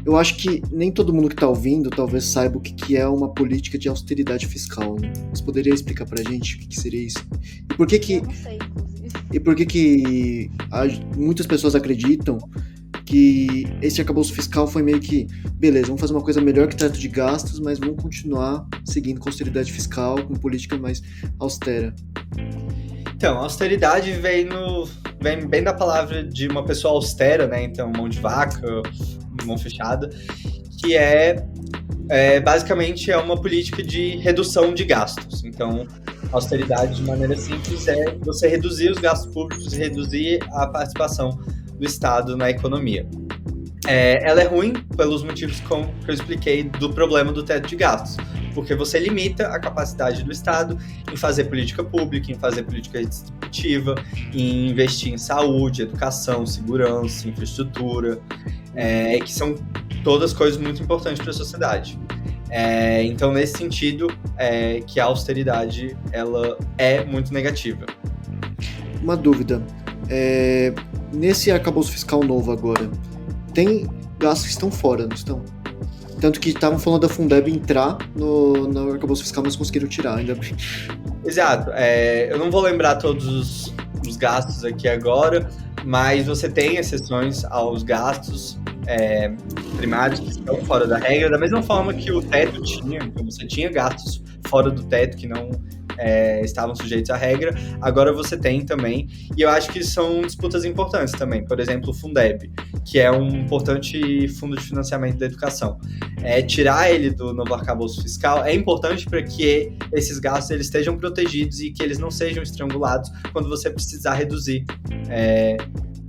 Eu acho que nem todo mundo que está ouvindo talvez saiba o que é uma política de austeridade fiscal, né? Você poderia explicar para a gente o que seria isso? E por que Eu não sei, inclusive. e por que muitas pessoas acreditam que esse arcabouço fiscal foi meio que, beleza, vamos fazer uma coisa melhor que teto de gastos, mas vamos continuar seguindo com austeridade fiscal, com política mais austera. Então, austeridade vem bem da palavra de uma pessoa austera, né? Então, mão de vaca, mão fechada, que basicamente é uma política de redução de gastos. Então, austeridade, de maneira simples, é você reduzir os gastos públicos e reduzir a participação do Estado na economia. Ela é ruim pelos motivos que eu expliquei do problema do teto de gastos, porque você limita a capacidade do Estado em fazer política pública, em fazer política distributiva, em investir em saúde, educação, segurança, infraestrutura, que são todas coisas muito importantes para a sociedade. Então, nesse sentido, que a austeridade ela é muito negativa. Uma dúvida. Nesse arcabouço fiscal novo agora, tem gastos que estão fora, não estão? Tanto que estavam falando da Fundeb entrar no arcabouço fiscal, mas conseguiram tirar, ainda bem. Exato. Eu não vou lembrar todos os gastos aqui agora, mas você tem exceções aos gastos primários que estão fora da regra, da mesma forma que o teto tinha. Então você tinha gastos fora do teto que não estavam sujeitos à regra, agora você tem também, e eu acho que são disputas importantes também. Por exemplo, o Fundeb, que é um importante fundo de financiamento da educação. Tirar ele do novo arcabouço fiscal é importante para que esses gastos eles estejam protegidos e que eles não sejam estrangulados quando você precisar reduzir.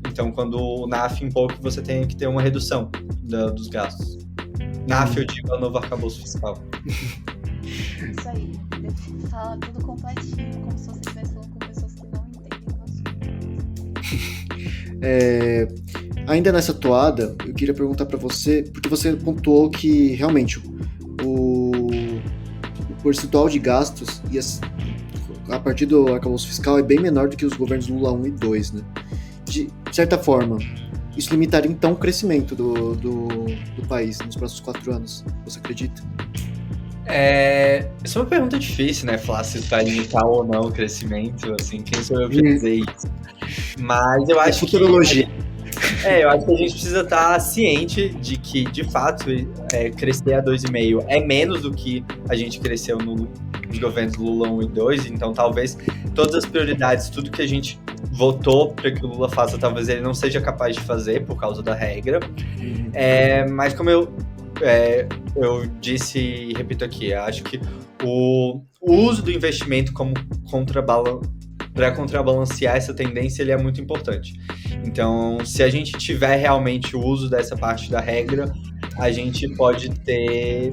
Então, quando o NAF impor que você tem que ter uma redução dos gastos. NAF, eu digo, é o novo arcabouço fiscal. Isso aí. Fala tudo completinho, como se você estivesse falando com pessoas que não entendem o assunto. Ainda nessa toada, eu queria perguntar para você, porque você pontuou que realmente o percentual de gastos a partir do arcabouço fiscal é bem menor do que os governos Lula 1 e 2, né? De certa forma, isso limitaria então o crescimento do país nos próximos 4 anos, você acredita? Essa é uma pergunta difícil, né? Falar se vai limitar ou não o crescimento, assim, quem sou eu pra dizer isso? Mas eu acho futurologia. Eu acho que a gente precisa estar ciente de que, de fato, crescer a 2,5 é menos do que a gente cresceu nos governos Lula 1 e 2, então talvez todas as prioridades, tudo que a gente votou para que o Lula faça, talvez ele não seja capaz de fazer por causa da regra. Mas como eu disse e repito aqui, acho que o uso do investimento como para contrabalancear essa tendência, ele é muito importante. Então, se a gente tiver realmente o uso dessa parte da regra, a gente pode ter,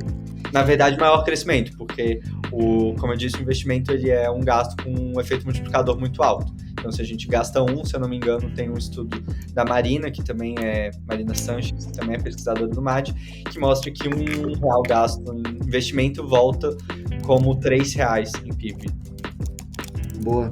na verdade, maior crescimento, porque, como eu disse, o investimento ele é um gasto com um efeito multiplicador muito alto. Então, se a gente gasta se eu não me engano, tem um estudo da Marina, que também é Marina Sanches, que também é pesquisadora do MAD, que mostra que R$1 gasto em investimento volta como R$3 em PIB. Boa.